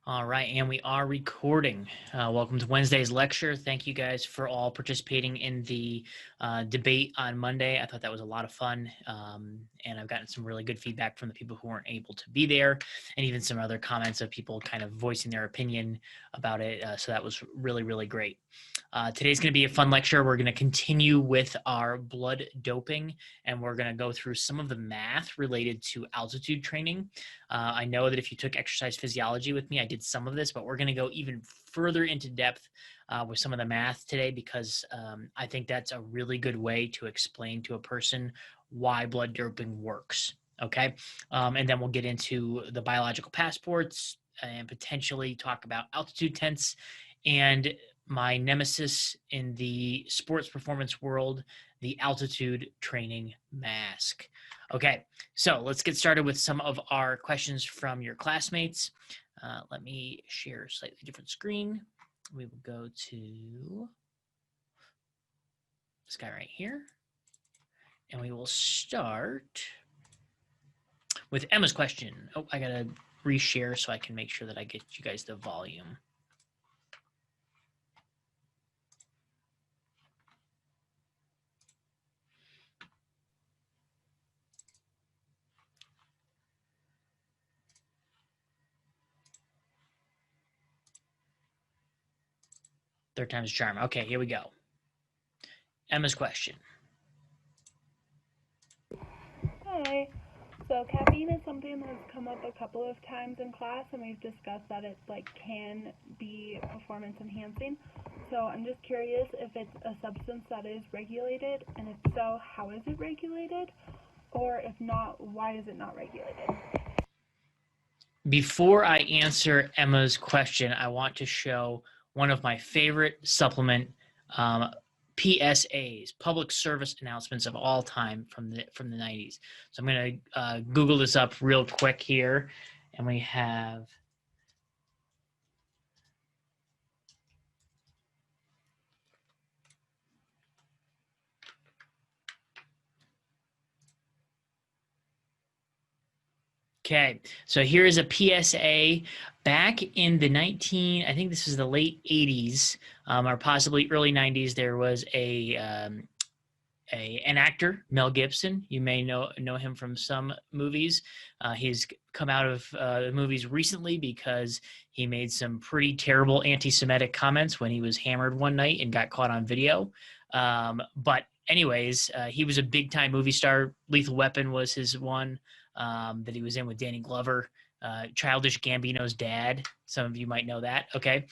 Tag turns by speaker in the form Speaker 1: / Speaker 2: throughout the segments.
Speaker 1: All right, and we are recording. Welcome to Wednesday's lecture. Thank you guys for all participating in the debate on Monday. I thought that was a lot of fun, and I've gotten some really good feedback from the people who weren't able to be there, and even some other comments of people kind of voicing their opinion about it. So that was really, really great. Today's going to be a fun lecture. We're going to continue with our blood doping, and we're going to go through some of the math related to altitude training. I know that if you took exercise physiology with me, I did some of this, but we're going to go even further into depth with some of the math today because I think that's a really good way to explain to a person why blood doping works. Okay. And then we'll get into the biological passports and potentially talk about altitude tents and my nemesis in the sports performance world, the altitude training mask. Okay, so let's get started with some of our questions from your classmates. Let me share a slightly different screen. We will go to this guy right here, and we will start with Emma's question. Oh, I gotta reshare so I can make sure that I get you guys the volume. Third time's a charm. Okay, here we go. Emma's question.
Speaker 2: Hi. So caffeine is something that's come up a couple of times in class, and we've discussed that it can be performance enhancing. So I'm just curious if it's a substance that is regulated, and if so, how is it regulated? Or if not, why is it not regulated?
Speaker 1: Before I answer Emma's question, I want to show one of my favorite supplement PSAs, public service announcements of all time from the 90s. So I'm going to Google this up real quick here, and we have Okay, so here is a PSA back in the I think this is the late 80s or possibly early 90s. There was an actor, Mel Gibson. You may know him from some movies. He's come out of the movies recently because he made some pretty terrible anti-Semitic comments when he was hammered one night and got caught on video. But anyways, he was a big-time movie star. Lethal Weapon was his one that he was in with Danny Glover. Childish Gambino's dad. Some of you might know that. Okay.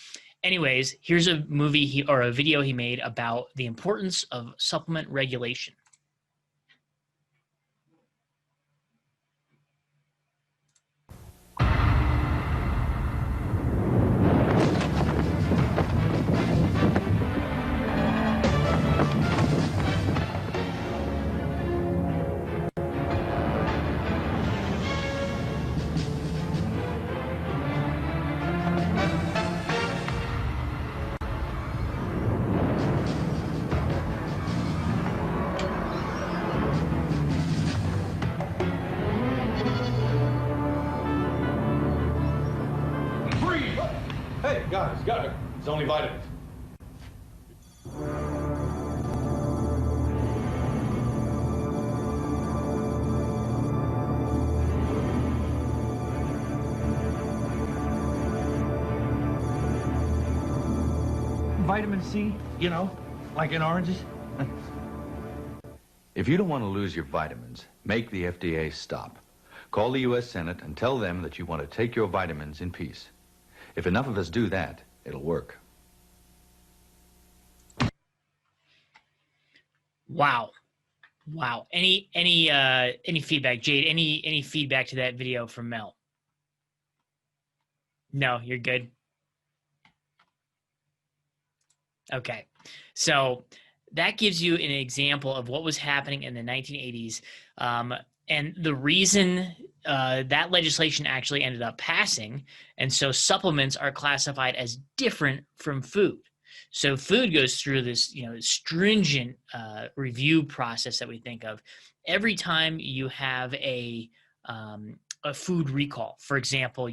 Speaker 1: Anyways, here's a movie or a video he made about the importance of supplement regulation.
Speaker 3: Guys, it's only vitamins.
Speaker 4: Vitamin C, like in oranges.
Speaker 5: If you don't want to lose your vitamins, make the FDA stop. Call the U.S. Senate and tell them that you want to take your vitamins in peace. If enough of us do that, it'll work.
Speaker 1: Wow. Any feedback, Jade? Any feedback to that video from Mel? No, you're good. Okay, so that gives you an example of what was happening in the 1980s, and the reason that legislation actually ended up passing, and so supplements are classified as different from food. So food goes through this, stringent review process that we think of. Every time you have a food recall, for example,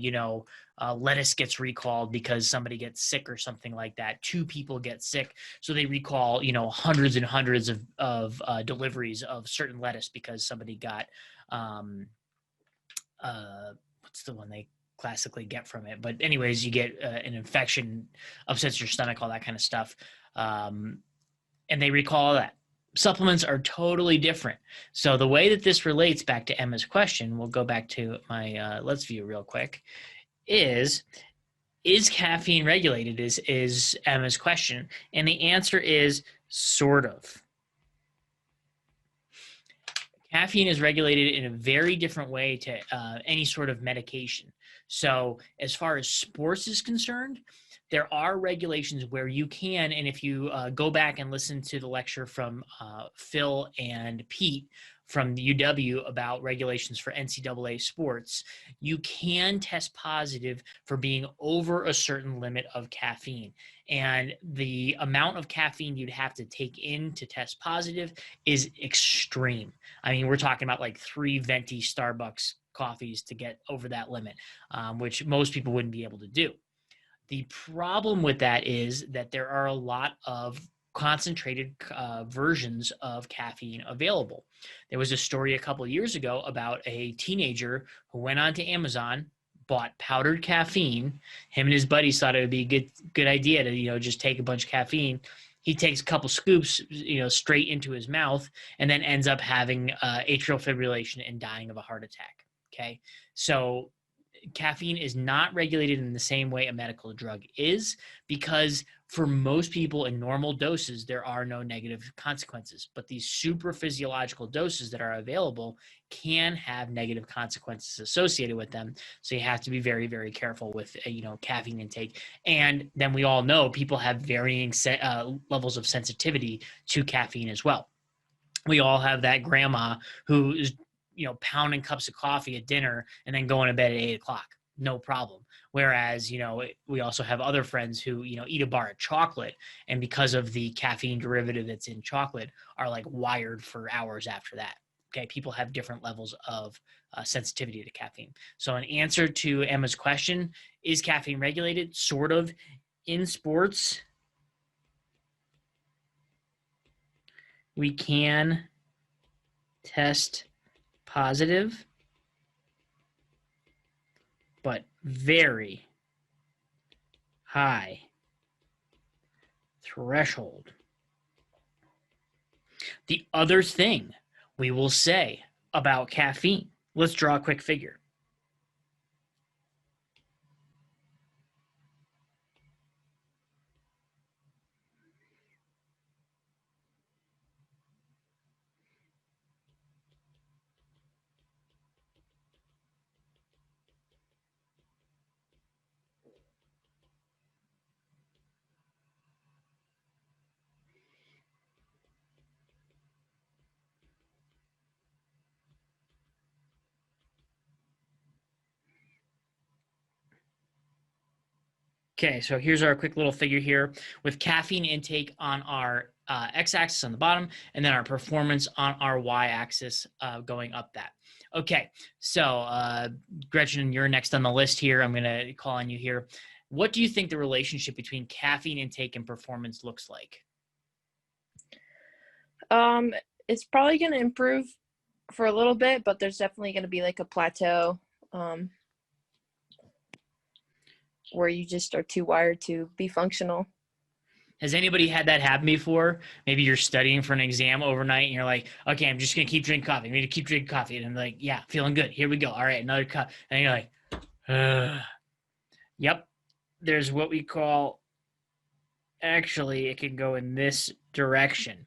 Speaker 1: lettuce gets recalled because somebody gets sick or something like that. 2 people get sick, so they recall, hundreds and hundreds of deliveries of certain lettuce because somebody got what's the one they classically get from it? But anyways, you get an infection, upsets your stomach, all that kind of stuff, and they recall that. Supplements are totally different. So the way that this relates back to Emma's question, we'll go back to my Let's View real quick, is caffeine regulated is Emma's question. And the answer is sort of. Caffeine is regulated in a very different way to any sort of medication. So as far as sports is concerned, there are regulations where you can, and if you go back and listen to the lecture from Phil and Pete from the UW about regulations for NCAA sports, you can test positive for being over a certain limit of caffeine. And the amount of caffeine you'd have to take in to test positive is extreme. I mean, we're talking about like 3 venti Starbucks coffees to get over that limit, which most people wouldn't be able to do. The problem with that is that there are a lot of concentrated versions of caffeine available. There was a story a couple of years ago about a teenager who went onto Amazon, bought powdered caffeine. Him and his buddies thought it would be a good idea to, just take a bunch of caffeine. He takes a couple scoops, straight into his mouth, and then ends up having atrial fibrillation and dying of a heart attack. Okay, so caffeine is not regulated in the same way a medical drug is, because for most people in normal doses, there are no negative consequences. But these super physiological doses that are available can have negative consequences associated with them. So you have to be very, very careful with, caffeine intake. And then we all know people have varying levels of sensitivity to caffeine as well. We all have that grandma who is pounding cups of coffee at dinner and then going to bed at 8:00, no problem. Whereas, we also have other friends who, eat a bar of chocolate, and because of the caffeine derivative that's in chocolate, are like wired for hours after that. Okay. People have different levels of sensitivity to caffeine. So in answer to Emma's question, is caffeine regulated? Sort of. In sports, we can test positive, but very high threshold. The other thing we will say about caffeine, let's draw a quick figure. Okay, so here's our quick little figure here with caffeine intake on our x-axis on the bottom, and then our performance on our y-axis going up that. Okay, so Gretchen, you're next on the list here. I'm going to call on you here. What do you think the relationship between caffeine intake and performance looks like?
Speaker 6: It's probably going to improve for a little bit, but there's definitely going to be like a plateau where you just are too wired to be functional.
Speaker 1: Has anybody had that happen before? Maybe you're studying for an exam overnight and you're like, okay, I'm just going to keep drinking coffee. I'm going to keep drinking coffee. And I'm like, yeah, feeling good. Here we go. All right, another cup. And you're like, yep. There's what we call, actually, it can go in this direction.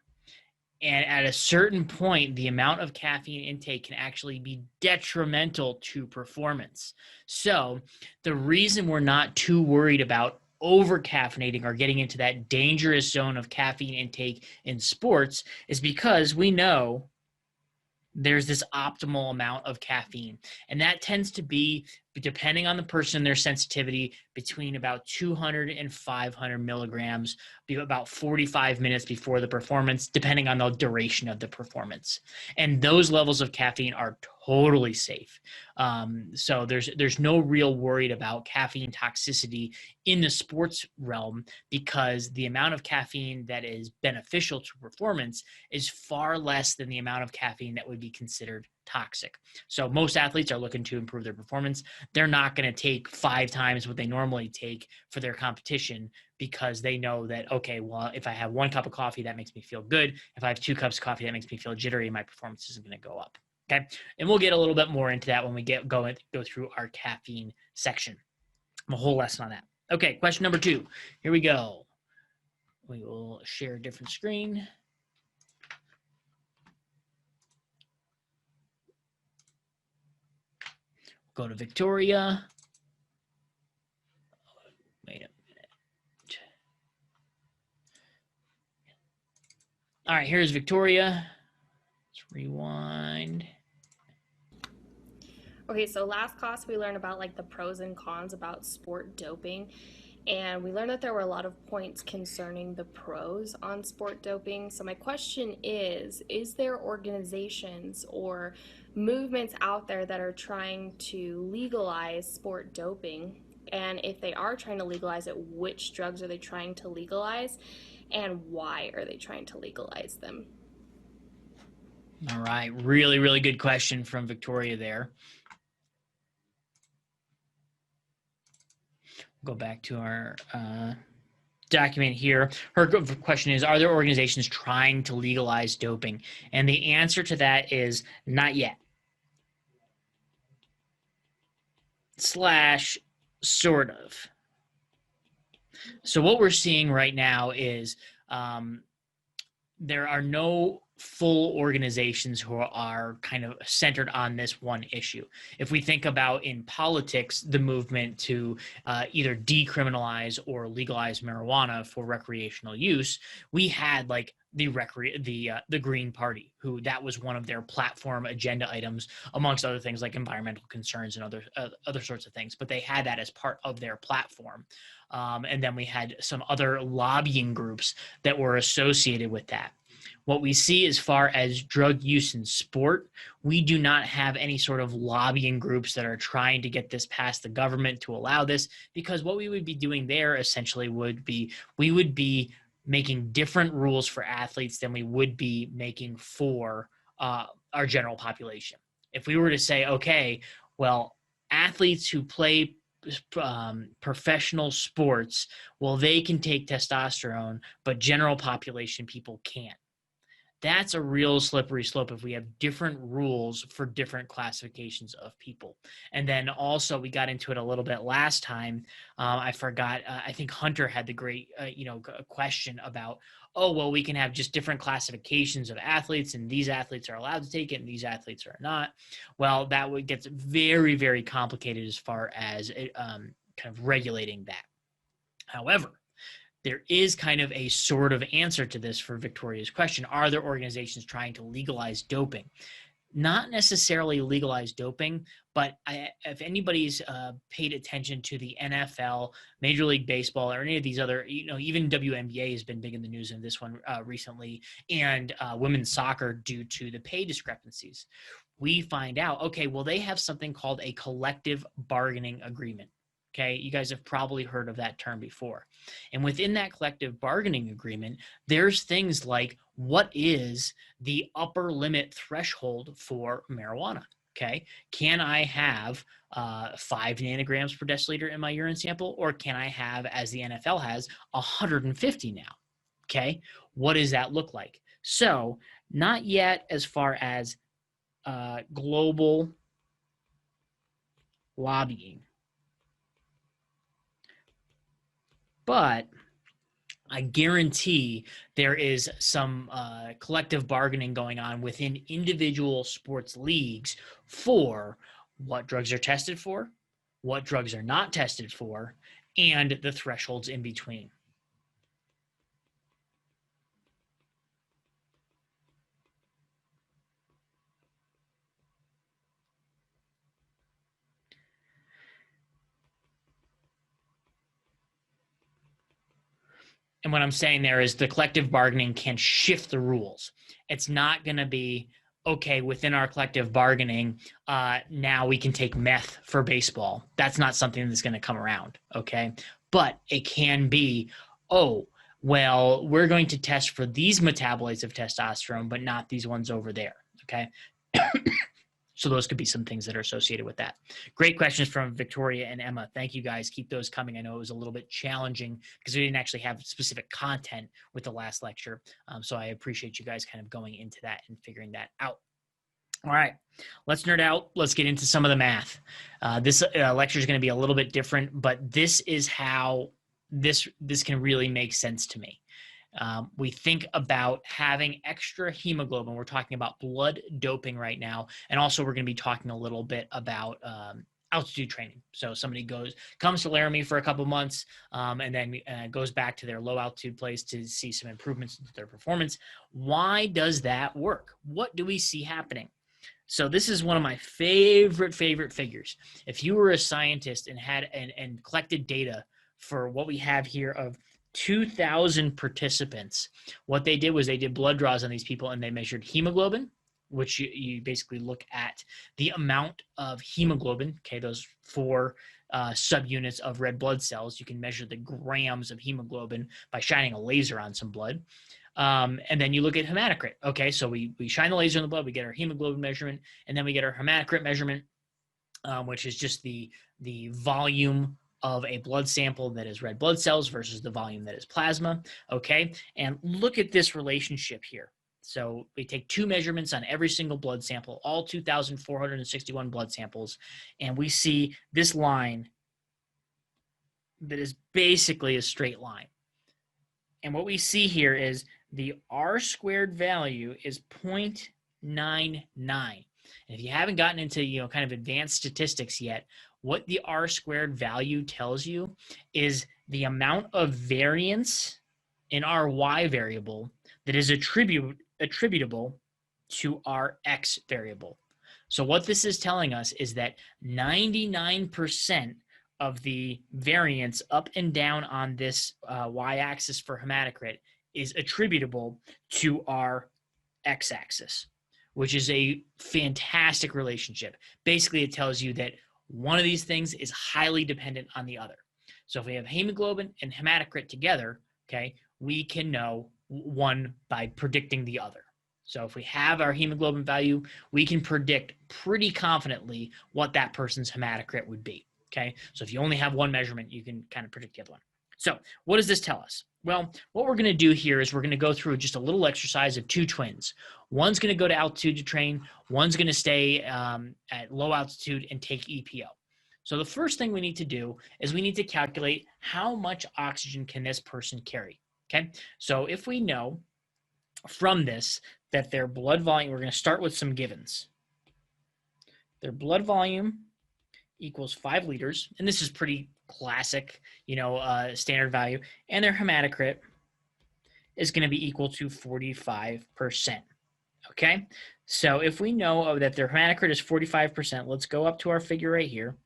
Speaker 1: And at a certain point, the amount of caffeine intake can actually be detrimental to performance. So the reason we're not too worried about over-caffeinating or getting into that dangerous zone of caffeine intake in sports is because we know there's this optimal amount of caffeine. And that tends to be, depending on the person and their sensitivity, between about 200 and 500 milligrams, about 45 minutes before the performance, depending on the duration of the performance. And those levels of caffeine are totally safe. So there's no real worried about caffeine toxicity in the sports realm, because the amount of caffeine that is beneficial to performance is far less than the amount of caffeine that would be considered toxic. So most athletes are looking to improve their performance. They're not going to take 5 times what they normally take for their competition, because they know that, okay, well, if I have 1 cup of coffee, that makes me feel good. If I have 2 cups of coffee, that makes me feel jittery, and my performance isn't going to go up. Okay. And we'll get a little bit more into that when we go through our caffeine section. A whole lesson on that. Okay. Question number 2. Here we go. We will share a different screen. Go to Victoria. Wait a minute. All right, here's Victoria. Let's rewind.
Speaker 7: Okay, so last class we learned about like the pros and cons about sport doping, and we learned that there were a lot of points concerning the pros on sport doping. So my question is there organizations or movements out there that are trying to legalize sport doping? And if they are trying to legalize it, which drugs are they trying to legalize, and why are they trying to legalize them?
Speaker 1: All right, really, really good question from Victoria there. Go back to our document here. Her question is, are there organizations trying to legalize doping? And the answer to that is not yet. / sort of. So what we're seeing right now is there are no full organizations who are kind of centered on this one issue. If we think about in politics, the movement to either decriminalize or legalize marijuana for recreational use, we had like the Green Party, who that was one of their platform agenda items, amongst other things like environmental concerns and other sorts of things. But they had that as part of their platform. And then we had some other lobbying groups that were associated with that. What we see as far as drug use in sport, we do not have any sort of lobbying groups that are trying to get this past the government to allow this, because what we would be doing there essentially would be, we would be making different rules for athletes than we would be making for our general population. If we were to say, okay, well, athletes who play professional sports, well, they can take testosterone, but general population people can't. That's a real slippery slope if we have different rules for different classifications of people. And then also we got into it a little bit last time. I forgot. I think Hunter had the great, question about, oh, well, we can have just different classifications of athletes, and these athletes are allowed to take it and these athletes are not. Well, that would get very, very complicated as far as kind of regulating that. However, there is kind of a sort of answer to this for Victoria's question. Are there organizations trying to legalize doping? Not necessarily legalize doping, but if anybody's paid attention to the NFL, Major League Baseball, or any of these other, even WNBA has been big in the news in this one recently, and women's soccer due to the pay discrepancies, we find out, okay, well, they have something called a collective bargaining agreement. Okay, you guys have probably heard of that term before. And within that collective bargaining agreement, there's things like, what is the upper limit threshold for marijuana? Okay, can I have 5 nanograms per deciliter in my urine sample, or can I have, as the NFL has, 150 now? Okay, what does that look like? So not yet as far as global lobbying. But I guarantee there is some collective bargaining going on within individual sports leagues for what drugs are tested for, what drugs are not tested for, and the thresholds in between. And what I'm saying there is the collective bargaining can shift the rules. It's not going to be okay, within our collective bargaining, now we can take meth for baseball. That's not something that's going to come around, okay? But it can be, oh, well, we're going to test for these metabolites of testosterone, but not these ones over there, okay? So those could be some things that are associated with that. Great questions from Victoria and Emma. Thank you, guys. Keep those coming. I know it was a little bit challenging because we didn't actually have specific content with the last lecture. So I appreciate you guys kind of going into that and figuring that out. All right, let's nerd out. Let's get into some of the math. This lecture is going to be a little bit different, but this is how this can really make sense to me. We think about having extra hemoglobin. We're talking about blood doping right now, and also we're going to be talking a little bit about altitude training. So somebody comes to Laramie for a couple months, and then goes back to their low altitude place to see some improvements in their performance. Why does that work? What do we see happening? So this is one of my favorite figures. If you were a scientist and had and collected data for what we have here of 2,000 participants, what they did was they did blood draws on these people and they measured hemoglobin, which you basically look at the amount of hemoglobin, okay, those 4 subunits of red blood cells. You can measure the grams of hemoglobin by shining a laser on some blood. And then you look at hematocrit. Okay, so we shine the laser in the blood, we get our hemoglobin measurement, and then we get our hematocrit measurement, which is just the volume of a blood sample that is red blood cells versus the volume that is plasma. Okay, and look at this relationship here. So we take 2 measurements on every single blood sample, all 2,461 blood samples, and we see this line that is basically a straight line. And what we see here is the R-squared value is 0.99. And if you haven't gotten into, kind of advanced statistics yet, what the R-squared value tells you is the amount of variance in our Y variable that is attributable to our X variable. So what this is telling us is that 99% of the variance up and down on this y-axis for hematocrit is attributable to our x-axis, which is a fantastic relationship. Basically, it tells you that one of these things is highly dependent on the other. So if we have hemoglobin and hematocrit together, okay, we can know one by predicting the other. So if we have our hemoglobin value, we can predict pretty confidently what that person's hematocrit would be. Okay, so if you only have one measurement, you can kind of predict the other one. So what does this tell us? Well, what we're going to do here is we're going to go through just a little exercise of 2 twins. One's going to go to altitude to train. One's going to stay at low altitude and take EPO. So the first thing we need to do is we need to calculate how much oxygen can this person carry. Okay, so if we know from this that their blood volume, we're going to start with some givens. Their blood volume equals 5 liters, and this is pretty classic, standard value, and their hematocrit is going to be equal to 45%. Okay, so if we know that their hematocrit is 45%, let's go up to our figure right here,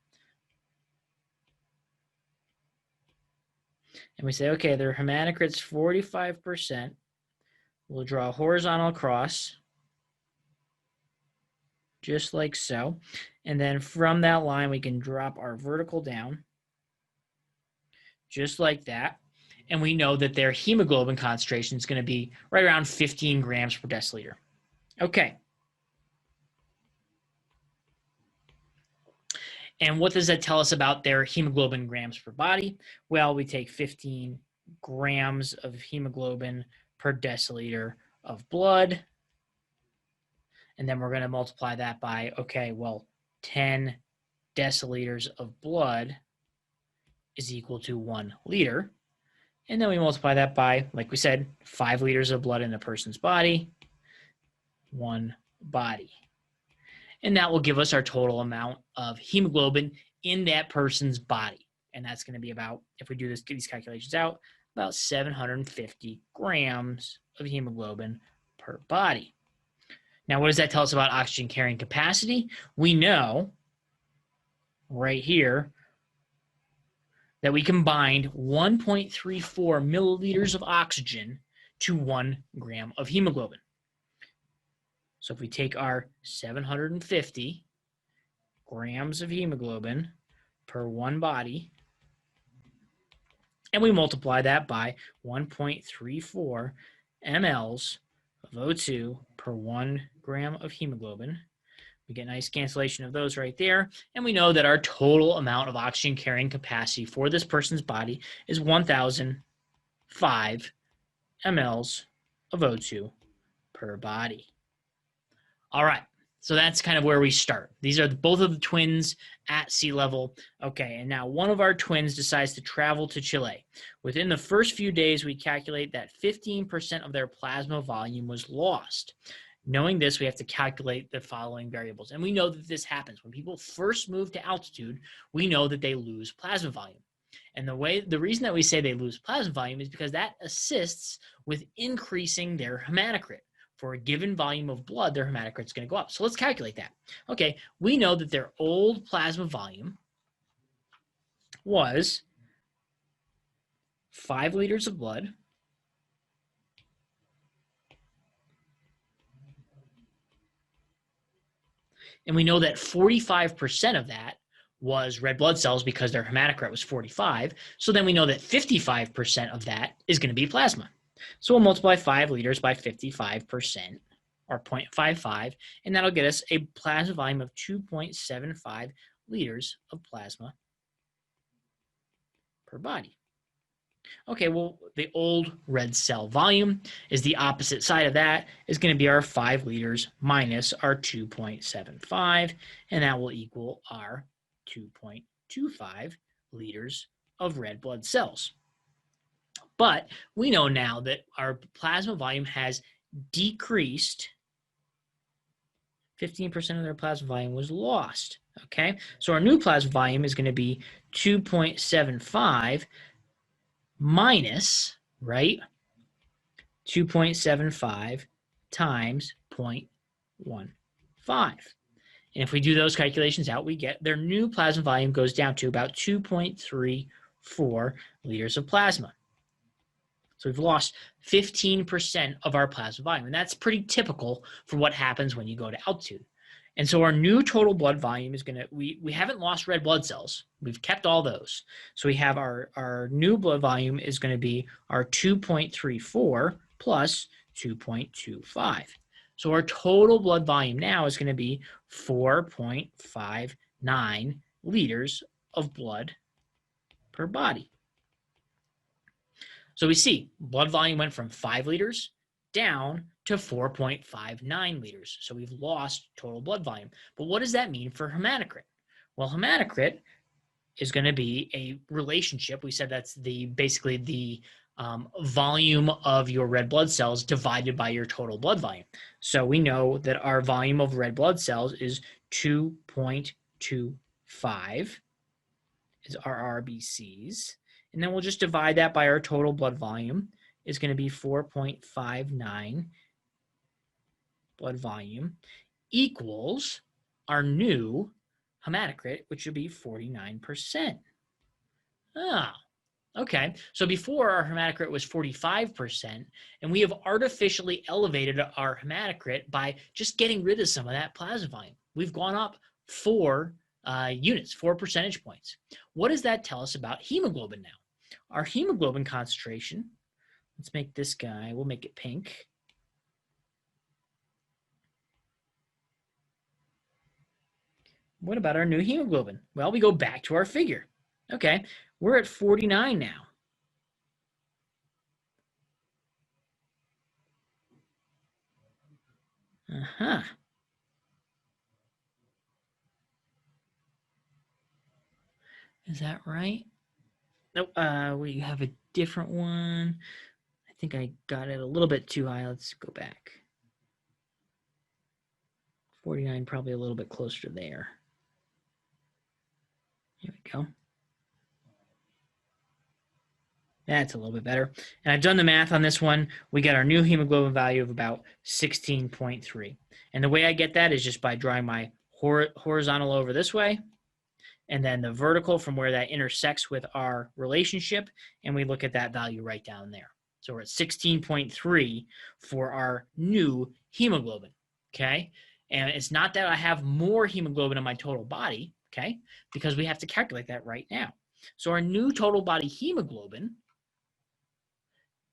Speaker 1: and we say, okay, their hematocrit's 45%. We'll draw a horizontal cross, just like so. And then from that line, we can drop our vertical down, just like that. And we know that their hemoglobin concentration is going to be right around 15 grams per deciliter. Okay. And what does that tell us about their hemoglobin grams per body? Well, we take 15 grams of hemoglobin per deciliter of blood. And then we're going to multiply that by, 10 deciliters of blood is equal to 1 liter. And then we multiply that by, like we said, 5 liters of blood in a person's body, 1 body. And that will give us our total amount of hemoglobin in that person's body. And that's going to be about, if we do this, get these calculations out, about 750 grams of hemoglobin per body. Now, what does that tell us about oxygen carrying capacity? We know right here that we combined 1.34 milliliters of oxygen to 1 gram of hemoglobin. So if we take our 750 grams of hemoglobin per one body, and we multiply that by 1.34 mLs of O2 per 1 gram of hemoglobin, we get a nice cancellation of those right there. And we know that our total amount of oxygen carrying capacity for this person's body is 1,005 mLs of O2 per body. All right. So that's kind of where we start. These are both of the twins at sea level. Okay, and now one of our twins decides to travel to Chile. Within the first few days, we calculate that 15% of their plasma volume was lost. Knowing this, we have to calculate the following variables. And we know that this happens. When people first move to altitude, we know that they lose plasma volume. And the reason that we say they lose plasma volume is because that assists with increasing their hematocrit. For a given volume of blood, their hematocrit is going to go up. So let's calculate that. Okay, we know that their old plasma volume was 5 liters of blood and we know that 45% of that was red blood cells because their hematocrit was 45. So then we know that 55% of that is going to be plasma. So we'll multiply 5 liters by 55%, or 0.55, and that'll get us a plasma volume of 2.75 liters of plasma per body. Okay, well, the old red cell volume is the opposite side of that, is going to be our 5 liters minus our 2.75, and that will equal our 2.25 liters of red blood cells. But we know now that our plasma volume has decreased. 15% of their plasma volume was lost. Okay, so our new plasma volume is going to be 2.75 minus, right, 2.75 times 0.15. And if we do those calculations out, we get their new plasma volume goes down to about 2.34 liters of plasma. So we've lost 15% of our plasma volume, and that's pretty typical for what happens when you go to altitude. And so our new total blood volume is going to, we haven't lost red blood cells. We've kept all those. So we have our new blood volume is going to be our 2.34 plus 2.25. So our total blood volume now is going to be 4.59 liters of blood per body. So we see blood volume went from 5 liters down to 4.59 liters. So we've lost total blood volume. But what does that mean for hematocrit? Well, hematocrit is going to be a relationship. We said that's basically the volume of your red blood cells divided by your total blood volume. So we know that our volume of red blood cells is 2.25 is our RBCs. And then we'll just divide that by our total blood volume is going to be 4.59 blood volume equals our new hematocrit, which would be 49%. Ah, okay. So before our hematocrit was 45%, and we have artificially elevated our hematocrit by just getting rid of some of that plasma volume. We've gone up 4 units, 4 percentage points. What does that tell us about hemoglobin now? Our hemoglobin concentration, let's make this guy, we'll make it pink. What about our new hemoglobin? Well, we go back to our figure. Okay, we're at 49 now. Uh-huh. Is that right? Nope, we have a different one. I think I got it a little bit too high. Let's go back. 49, probably a little bit closer to there. Here we go. That's a little bit better. And I've done the math on this one. We got our new hemoglobin value of about 16.3. And the way I get that is just by drawing my horizontal over this way, and then the vertical from where that intersects with our relationship, and we look at that value right down there. So we're at 16.3 for our new hemoglobin. okay? And it's not that I have more hemoglobin in my total body, okay? Because we have to calculate that right now. So our new total body hemoglobin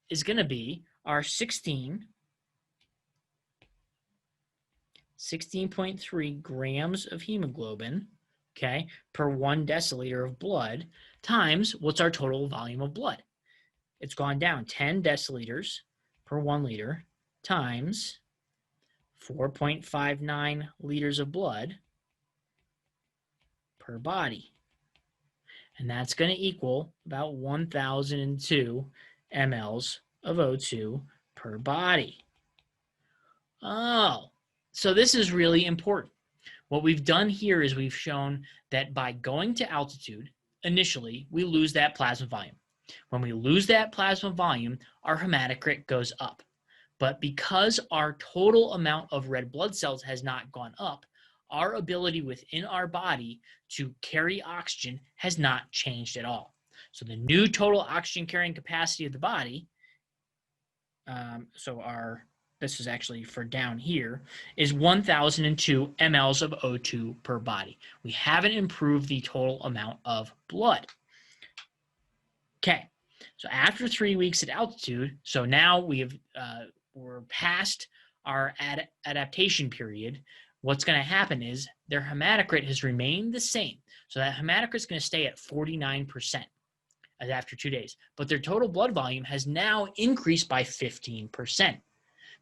Speaker 1: is going to be our 16.3 grams of hemoglobin, okay, per 1 deciliter of blood times what's our total volume of blood. It's gone down 10 deciliters per 1 liter times 4.59 liters of blood per body. And that's going to equal about 1,002 mLs of O2 per body. Oh, so this is really important. What we've done here is we've shown that by going to altitude, initially, we lose that plasma volume. When we lose that plasma volume, our hematocrit goes up. But because our total amount of red blood cells has not gone up, our ability within our body to carry oxygen has not changed at all. So the new total oxygen carrying capacity of the body, this is actually for down here, is 1,002 mLs of O2 per body. We haven't improved the total amount of blood. Okay, so after 3 weeks at altitude, so now we're past our adaptation period. What's going to happen is their hematocrit has remained the same. So that hematocrit is going to stay at 49% as after 2 days. But their total blood volume has now increased by 15%.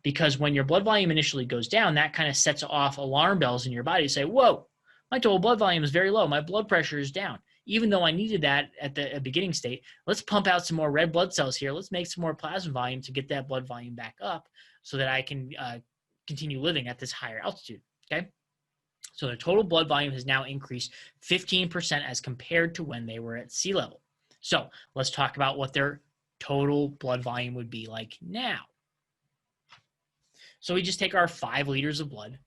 Speaker 1: Because when your blood volume initially goes down, that kind of sets off alarm bells in your body to say, whoa, my total blood volume is very low. My blood pressure is down. Even though I needed that at the beginning state, let's pump out some more red blood cells here. Let's make some more plasma volume to get that blood volume back up so that I can continue living at this higher altitude, okay? So their total blood volume has now increased 15% as compared to when they were at sea level. So let's talk about what their total blood volume would be like now. So we just take our 5 liters of blood.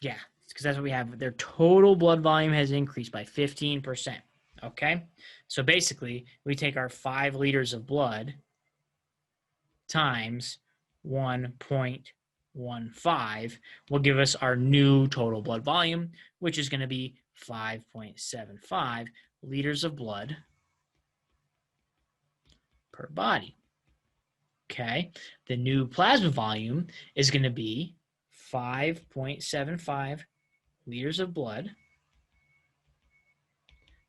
Speaker 1: Yeah, because that's what we have. Their total blood volume has increased by 15%. Okay? So basically, we take our 5 liters of blood times 1.15 will give us our new total blood volume, which is going to be 5.75 liters of blood per body. Okay, the new plasma volume is going to be 5.75 liters of blood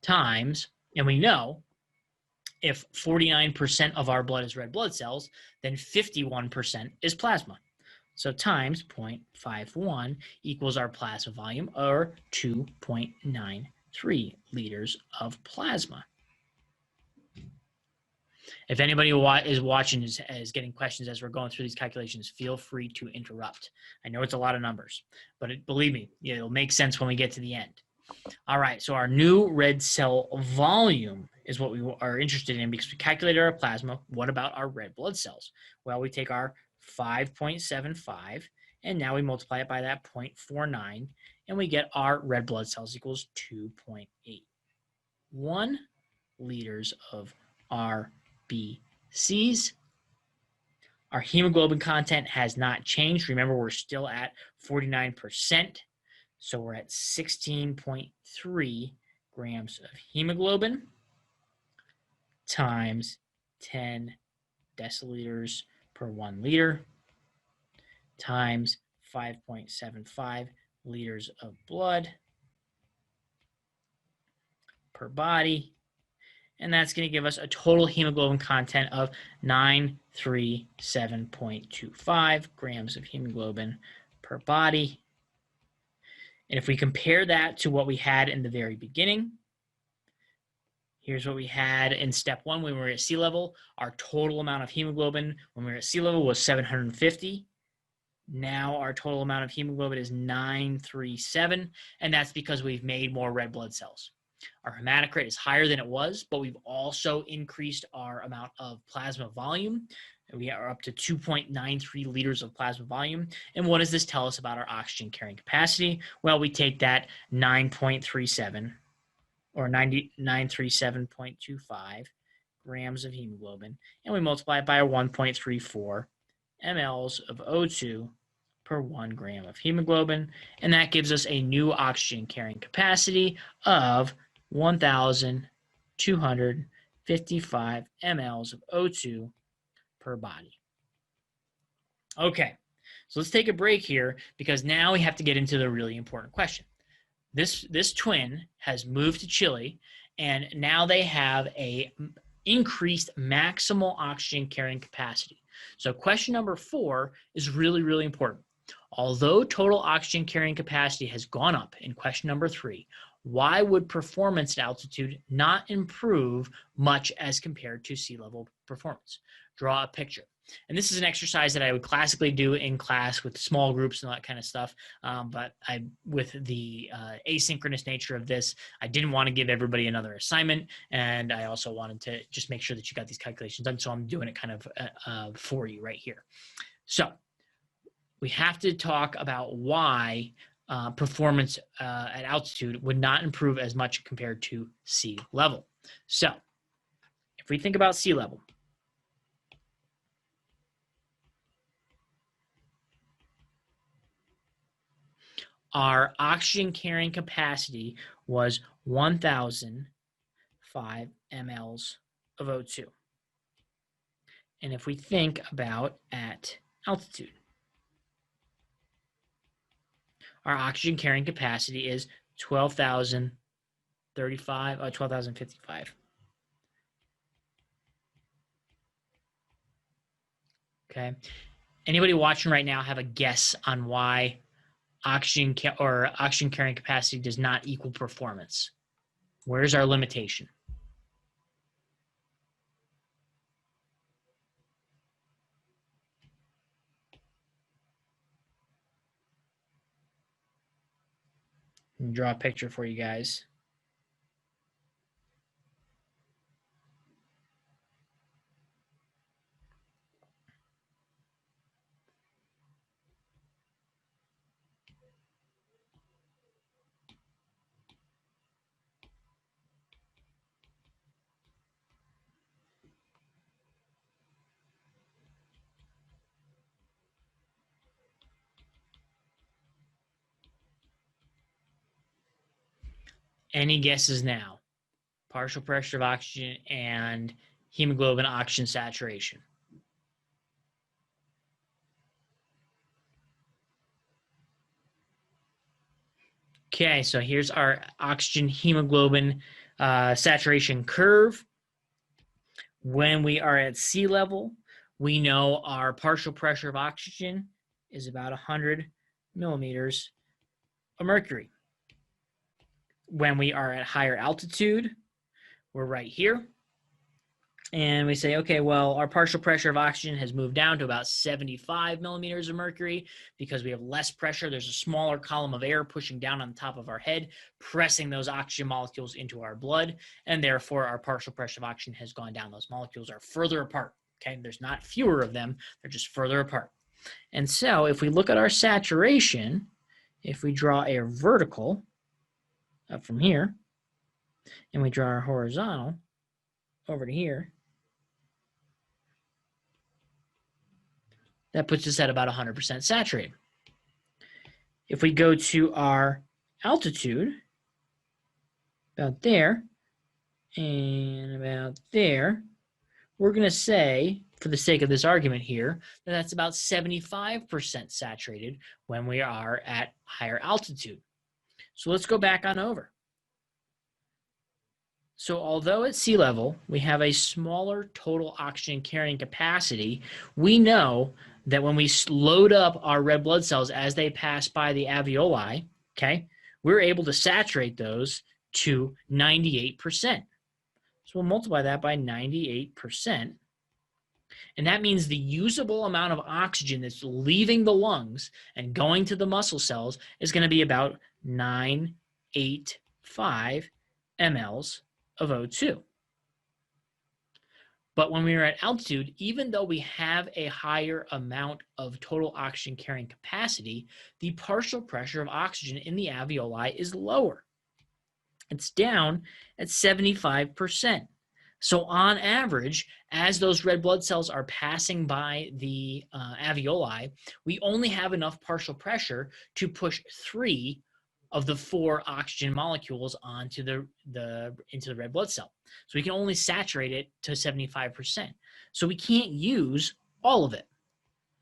Speaker 1: times, and we know if 49% of our blood is red blood cells, then 51% is plasma. So times 0.51 equals our plasma volume, or 2.93 liters of plasma. If anybody is watching is getting questions as we're going through these calculations, feel free to interrupt. I know it's a lot of numbers, but believe me, it'll make sense when we get to the end. All right, so our new red cell volume is what we are interested in because we calculated our plasma. What about our red blood cells? Well, we take our 5.75, and now we multiply it by that 0.49, and we get our red blood cells equals 2.81 liters of RBCs. Our hemoglobin content has not changed. Remember, we're still at 49%. So we're at 16.3 grams of hemoglobin times 10 deciliters per 1 liter times 5.75 liters of blood per body. And that's going to give us a total hemoglobin content of 937.25 grams of hemoglobin per body. And if we compare that to what we had in the very beginning, here's what we had in step 1 when we were at sea level. Our total amount of hemoglobin when we were at sea level was 750. Now our total amount of hemoglobin is 937, and that's because we've made more red blood cells. Our hematocrit is higher than it was, but we've also increased our amount of plasma volume. We are up to 2.93 liters of plasma volume. And what does this tell us about our oxygen carrying capacity? Well, we take that 9.37 or 937.25 grams of hemoglobin, and we multiply it by 1.34 mLs of O2 per 1 gram of hemoglobin, and that gives us a new oxygen carrying capacity of 1,255 mLs of O2 per body. Okay, so let's take a break here because now we have to get into the really important question. This twin has moved to Chile, and now they have a increased maximal oxygen carrying capacity. So question number 4 is really, really important. Although total oxygen carrying capacity has gone up in question number 3, why would performance at altitude not improve much as compared to sea level performance? Draw a picture. And this is an exercise that I would classically do in class with small groups and all that kind of stuff. But with the asynchronous nature of this, I didn't want to give everybody another assignment. And I also wanted to just make sure that you got these calculations done. So I'm doing it kind of for you right here. So we have to talk about why performance at altitude would not improve as much compared to sea level. So if we think about sea level, our oxygen carrying capacity was 1,005 mLs of O2. And if we think about at altitude, our oxygen carrying capacity is 12,055. Okay. Anybody watching right now have a guess on why oxygen carrying capacity does not equal performance? Where's our limitation? Draw a picture for you guys. Any guesses now? Partial pressure of oxygen and hemoglobin oxygen saturation. Okay, so here's our oxygen hemoglobin saturation curve. When we are at sea level, we know our partial pressure of oxygen is about 100 millimeters of mercury. When we are at higher altitude, we're right here. And we say, okay, well, our partial pressure of oxygen has moved down to about 75 millimeters of mercury because we have less pressure. There's a smaller column of air pushing down on the top of our head, pressing those oxygen molecules into our blood, and therefore our partial pressure of oxygen has gone down. Those molecules are further apart, okay? There's not fewer of them, they're just further apart. And so if we look at our saturation, if we draw a vertical up from here, and we draw our horizontal over to here, that puts us at about 100% saturated. If we go to our altitude, about there, and about there, we're going to say, for the sake of this argument here, that that's about 75% saturated when we are at higher altitude. So let's go back on over. So although at sea level, we have a smaller total oxygen carrying capacity, we know that when we load up our red blood cells as they pass by the alveoli, okay, we're able to saturate those to 98%. So we'll multiply that by 98%. And that means the usable amount of oxygen that's leaving the lungs and going to the muscle cells is going to be about 985 mLs of O2. But when we are at altitude, even though we have a higher amount of total oxygen carrying capacity, the partial pressure of oxygen in the alveoli is lower. It's down at 75%. So on average, as those red blood cells are passing by the alveoli, we only have enough partial pressure to push 3 of the 4 oxygen molecules onto into the red blood cell. So we can only saturate it to 75%. So we can't use all of it.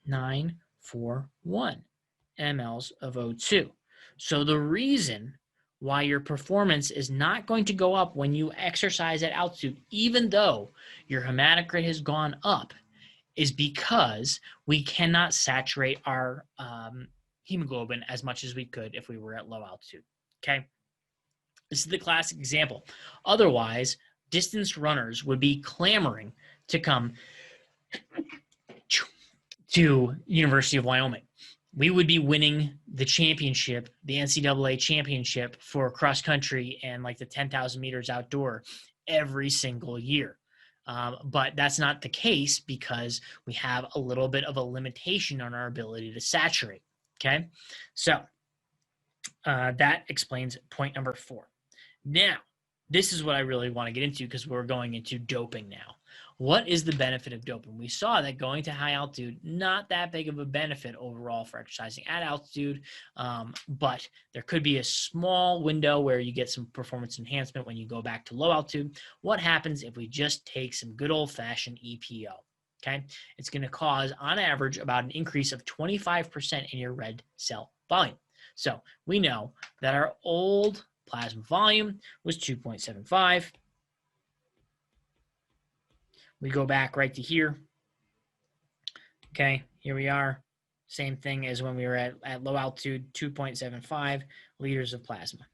Speaker 1: 941 mLs of O2. So the reason why your performance is not going to go up when you exercise at altitude, even though your hematocrit has gone up, is because we cannot saturate our hemoglobin as much as we could if we were at low altitude. Okay? This is the classic example. Otherwise, distance runners would be clamoring to come to University of Wyoming. We would be winning the championship, the NCAA championship for cross country and like the 10,000 meters outdoor every single year. But that's not the case because we have a little bit of a limitation on our ability to saturate. Okay, so that explains point number 4. Now, this is what I really want to get into because we're going into doping now. What is the benefit of doping? We saw that going to high altitude, not that big of a benefit overall for exercising at altitude, but there could be a small window where you get some performance enhancement when you go back to low altitude. What happens if we just take some good old-fashioned EPO? Okay, it's going to cause, on average, about an increase of 25% in your red cell volume. So we know that our old plasma volume was 2.75. We go back right to here. Okay, here we are. Same thing as when we were at low altitude, 2.75 liters of plasma.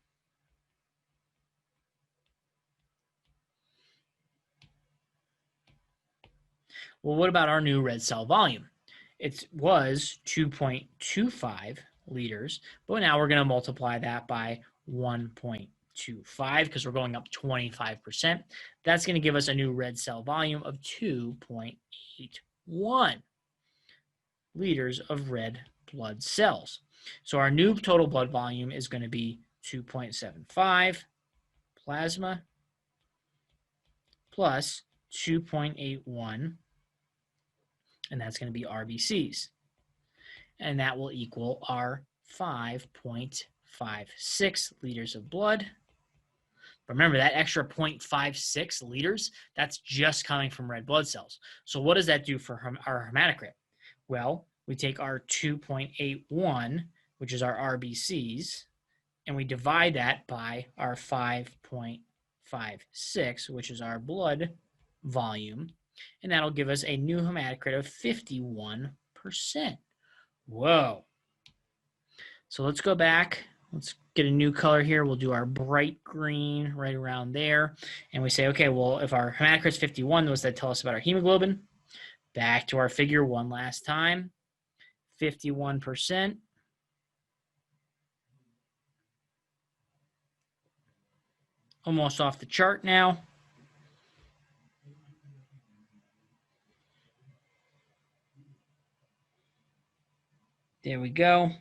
Speaker 1: Well, what about our new red cell volume? It was 2.25 liters, but now we're going to multiply that by 1.25 because we're going up 25%. That's going to give us a new red cell volume of 2.81 liters of red blood cells. So our new total blood volume is going to be 2.75 plasma plus 2.81, and that's going to be RBCs. And that will equal our 5.56 liters of blood. But remember, that extra 0.56 liters, that's just coming from red blood cells. So what does that do for our hematocrit? Well, we take our 2.81, which is our RBCs, and we divide that by our 5.56, which is our blood volume, and that'll give us a new hematocrit of 51%. Whoa. So let's go back. Let's get a new color here. We'll do our bright green right around there. And we say, okay, well, if our hematocrit is 51, what does that tell us about our hemoglobin? Back to our figure one last time. 51%. Almost off the chart now. There we go.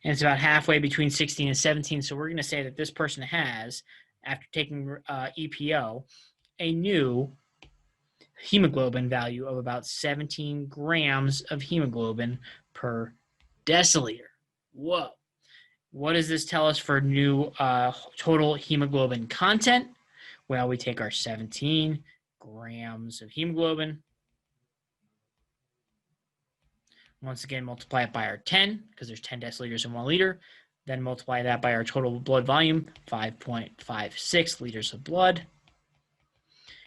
Speaker 1: And it's about halfway between 16 and 17. So we're going to say that this person has, after taking EPO, a new hemoglobin value of about 17 grams of hemoglobin per deciliter. Whoa. What does this tell us for new total hemoglobin content? Well, we take our 17 grams of hemoglobin. Once again, multiply it by our 10, because there's 10 deciliters in 1 liter. Then multiply that by our total blood volume, 5.56 liters of blood.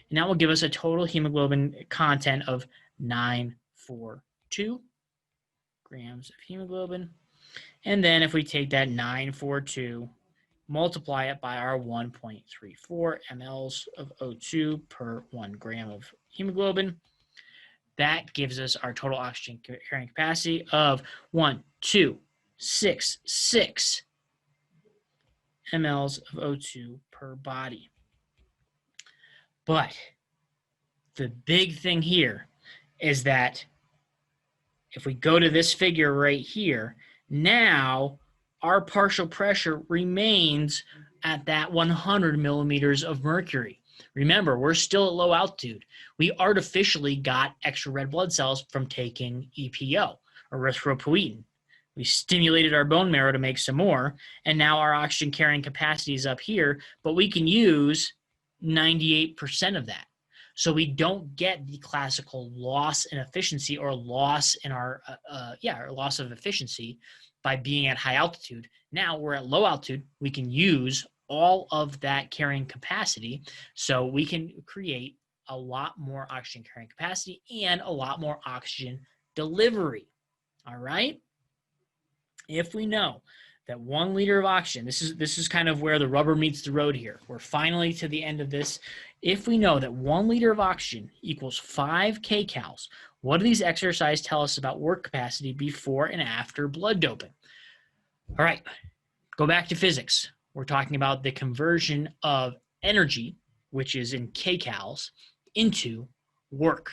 Speaker 1: And that will give us a total hemoglobin content of 942 grams of hemoglobin. And then if we take that 942, multiply it by our 1.34 mLs of O2 per 1 gram of hemoglobin, that gives us our total oxygen carrying capacity of 1,266 mLs of O2 per body. But the big thing here is that if we go to this figure right here, now our partial pressure remains at that 100 millimeters of mercury. Remember, we're still at low altitude. We artificially got extra red blood cells from taking EPO, or erythropoietin. We stimulated our bone marrow to make some more, and now our oxygen carrying capacity is up here, but we can use 98% of that. So we don't get the classical loss in efficiency or loss in our loss of efficiency by being at high altitude. Now we're at low altitude. We can use all of that carrying capacity, so we can create a lot more oxygen carrying capacity and a lot more oxygen delivery. All right. If we know that 1 liter of oxygen, this is kind of where the rubber meets the road here. We're finally to the end of this. If we know that 1 liter of oxygen equals 5 kcals, what do these exercises tell us about work capacity before and after blood doping? All right, go back to physics. We're talking about the conversion of energy, which is in kcals, into work.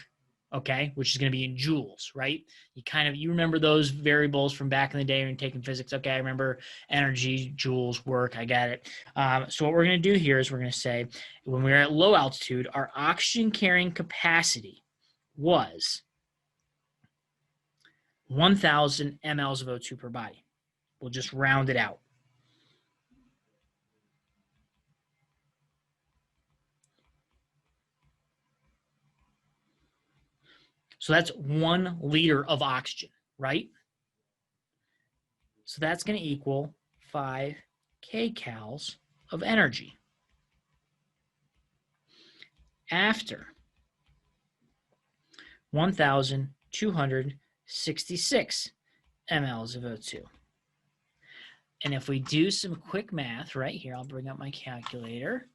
Speaker 1: Okay, which is going to be in joules, right? You remember those variables from back in the day when you're taking physics. Okay, I remember energy, joules, work. I got it. So what we're going to do here is we're going to say when we were at low altitude, our oxygen carrying capacity was 1,000 mLs of O2 per body. We'll just round it out. So that's 1 liter of oxygen, right? So that's going to equal 5 kcals of energy. After 1,266 mLs of O2. And if we do some quick math right here, I'll bring up my calculator.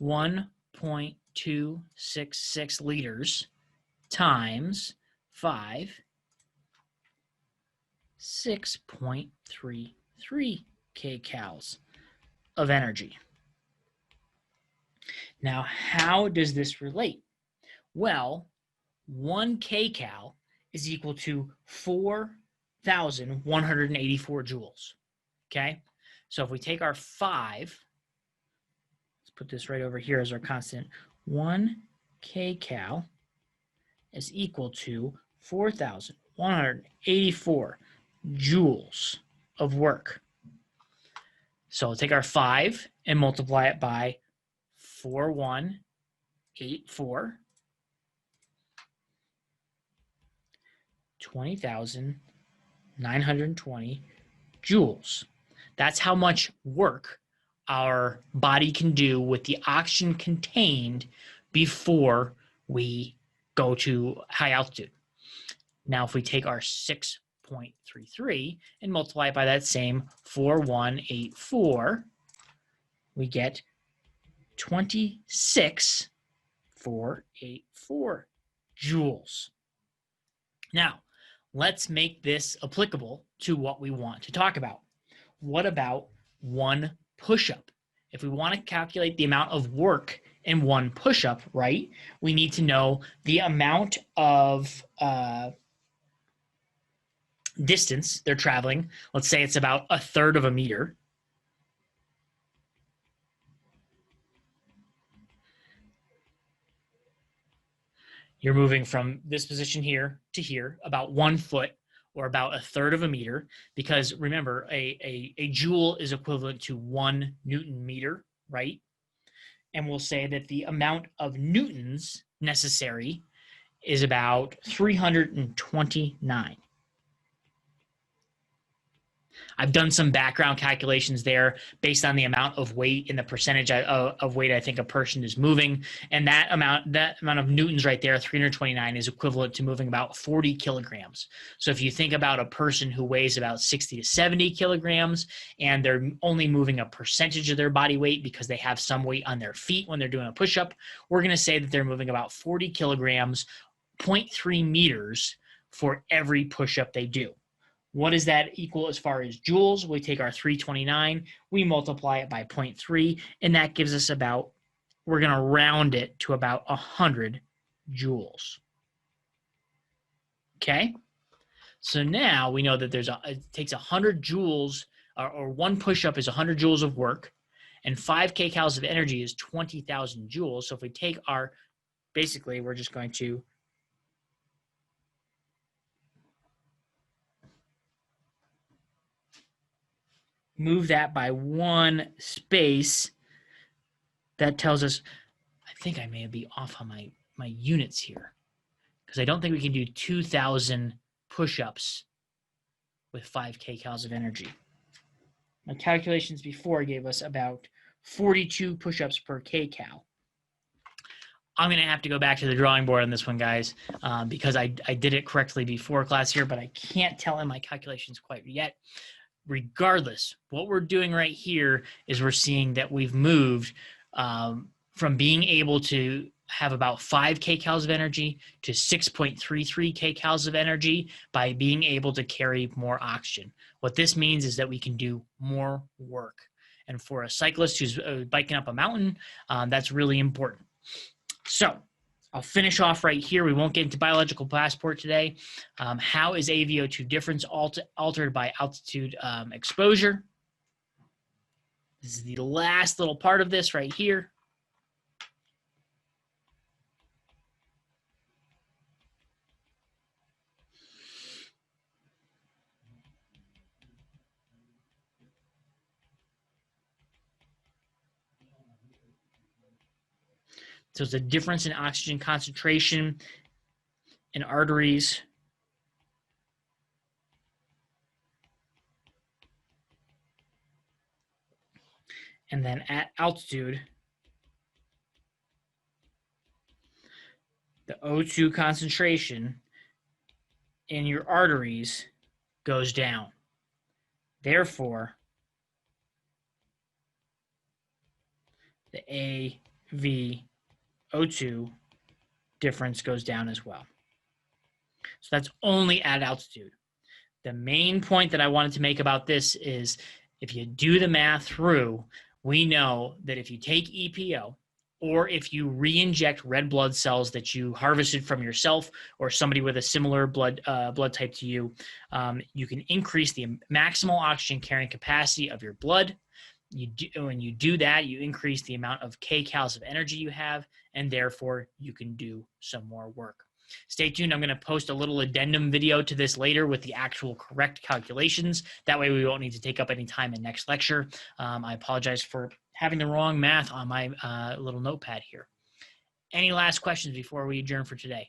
Speaker 1: 1.266 liters times 5, 6.33 kcals of energy. Now, how does this relate? Well, 1 kcal is equal to 4,184 joules. Okay? So if we take our 5, let's put this right over here as our constant. 1 kcal is equal to 4,184 joules of work. So we'll take our 5 and multiply it by 4,184. 20,920 joules. That's how much work our body can do with the oxygen contained before we go to high altitude. Now, if we take our 6.33 and multiply it by that same 4,184, we get 26,484 joules. Now, let's make this applicable to what we want to talk about. What about 1 push-up? If we want to calculate the amount of work in 1 push-up, right, we need to know the amount of distance they're traveling. Let's say it's about 1/3 of a meter. You're moving from this position here to here, about 1 foot, or about 1/3 of a meter, because remember, a joule is equivalent to 1 Newton meter, right? And we'll say that the amount of newtons necessary is about 329. I've done some background calculations there based on the amount of weight and the percentage of weight I think a person is moving. And that amount of newtons right there, 329, is equivalent to moving about 40 kilograms. So if you think about a person who weighs about 60 to 70 kilograms and they're only moving a percentage of their body weight because they have some weight on their feet when they're doing a push-up, we're going to say that they're moving about 40 kilograms, 0.3 meters for every push-up they do. What does that equal as far as joules? We take our 329, we multiply it by 0.3, and that gives us about, we're going to round it to about 100 joules. Okay? So now we know that it takes 100 joules, or 1 push-up is 100 joules of work, And 5 kcals of energy is 20,000 joules. So if we take our, basically, we're just going to move that by one space. That tells us, I think I may be off on my units here, because I don't think we can do 2,000 push-ups with 5 kcals of energy. My calculations before gave us about 42 push-ups per kcal. I'm going to have to go back to the drawing board on this one, guys, because I did it correctly before class here, but I can't tell in my calculations quite yet. Regardless, what we're doing right here is we're seeing that we've moved from being able to have about 5 kcals of energy to 6.33 kcals of energy by being able to carry more oxygen. What this means is that we can do more work. And for a cyclist who's biking up a mountain, that's really important. So I'll finish off right here. We won't get into biological passport today. How is AVO2 difference altered by altitude exposure? This is the last little part of this right here. So it's a difference in oxygen concentration in arteries. And then at altitude, the O2 concentration in your arteries goes down. Therefore, the AVO2 difference goes down as well. So that's only at altitude. The main point that I wanted to make about this is if you do the math through, we know that if you take EPO or if you re-inject red blood cells that you harvested from yourself or somebody with a similar blood type to you, you can increase the maximal oxygen carrying capacity of your blood. When you do that, you increase the amount of kcals of energy you have, and therefore you can do some more work. Stay tuned. I'm going to post a little addendum video to this later with the actual correct calculations. That way we won't need to take up any time in next lecture. I apologize for having the wrong math on my little notepad here. Any last questions before we adjourn for today?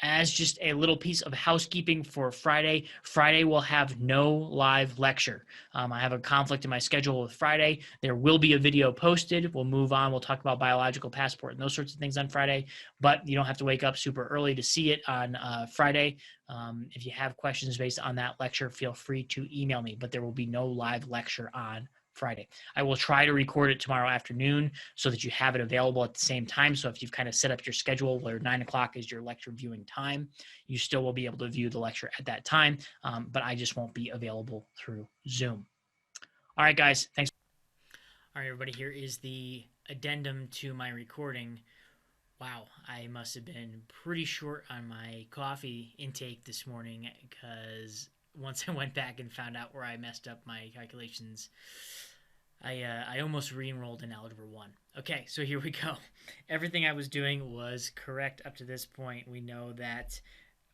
Speaker 1: As just a little piece of housekeeping for Friday, Friday will have no live lecture. I have a conflict in my schedule with Friday. There will be a video posted. We'll move on. We'll talk about biological passport and those sorts of things on Friday, but you don't have to wake up super early to see it on Friday. If you have questions based on that lecture, feel free to email me, but there will be no live lecture on Friday. I will try to record it tomorrow afternoon so that you have it available at the same time. So if you've kind of set up your schedule where 9 o'clock is your lecture viewing time, you still will be able to view the lecture at that time, but I just won't be available through Zoom. All right, guys, thanks. All right, everybody, here is the addendum to my recording. Wow, I must have been pretty short on my coffee intake this morning because once I went back and found out where I messed up my calculations, I almost re-enrolled in Algebra 1. Okay, so here we go. Everything I was doing was correct up to this point. We know that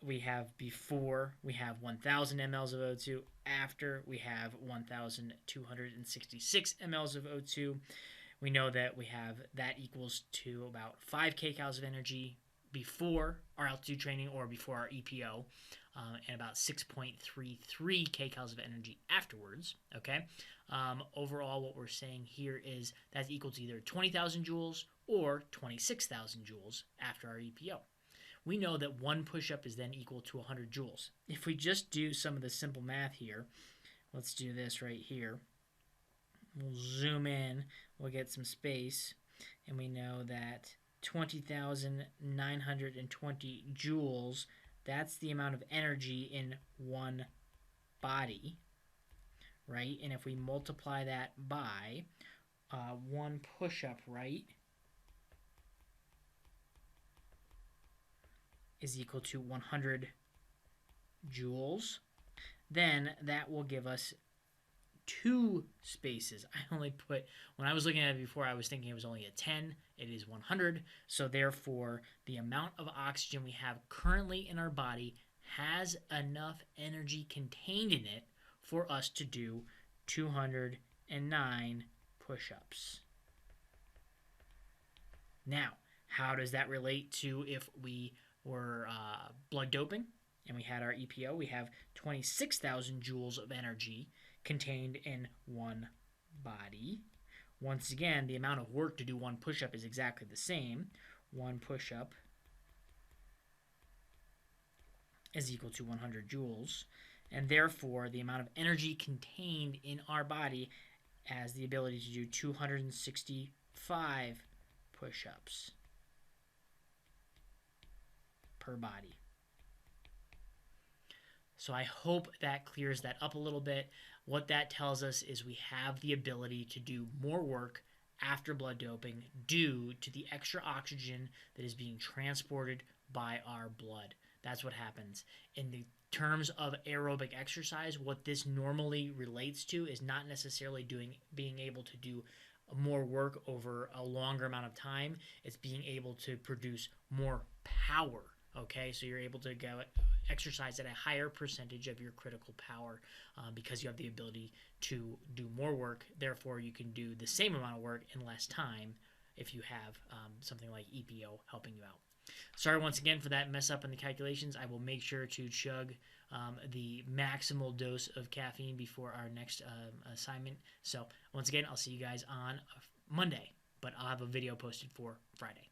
Speaker 1: we have before, we have 1,000 mLs of O2. After, we have 1,266 mLs of O2. We know that we have that equals to about 5 kcals of energy before our altitude training or before our EPO, and about 6.33 kcals of energy afterwards, okay? Overall, what we're saying here is that's equal to either 20,000 joules or 26,000 joules after our EPO. We know that one push-up is then equal to 100 joules. If we just do some of the simple math here, let's do this right here. We'll zoom in, we'll get some space, and we know that 20,920 joules, that's the amount of energy in one body, right? And if we multiply that by one push-up, right, is equal to 100 joules, then that will give us 2 spaces. I only put, when I was looking at it before, I was thinking it was only a 10. It is 100. So therefore, the amount of oxygen we have currently in our body has enough energy contained in it for us to do 209 push-ups. Now, how does that relate to if we were blood doping and we had our EPO? We have 26,000 joules of energy contained in one body. Once again, the amount of work to do one push-up is exactly the same. One push-up is equal to 100 joules, and therefore the amount of energy contained in our body has the ability to do 265 push-ups per body. So I hope that clears that up a little bit. What that tells us is we have the ability to do more work after blood doping due to the extra oxygen that is being transported by our blood. That's what happens. In the terms of aerobic exercise, what this normally relates to is not necessarily being able to do more work over a longer amount of time. It's being able to produce more power. Okay, so you're able to go exercise at a higher percentage of your critical power because you have the ability to do more work. Therefore, you can do the same amount of work in less time if you have something like EPO helping you out. Sorry once again for that mess up in the calculations. I will make sure to chug the maximal dose of caffeine before our next assignment. So once again, I'll see you guys on Monday, but I'll have a video posted for Friday.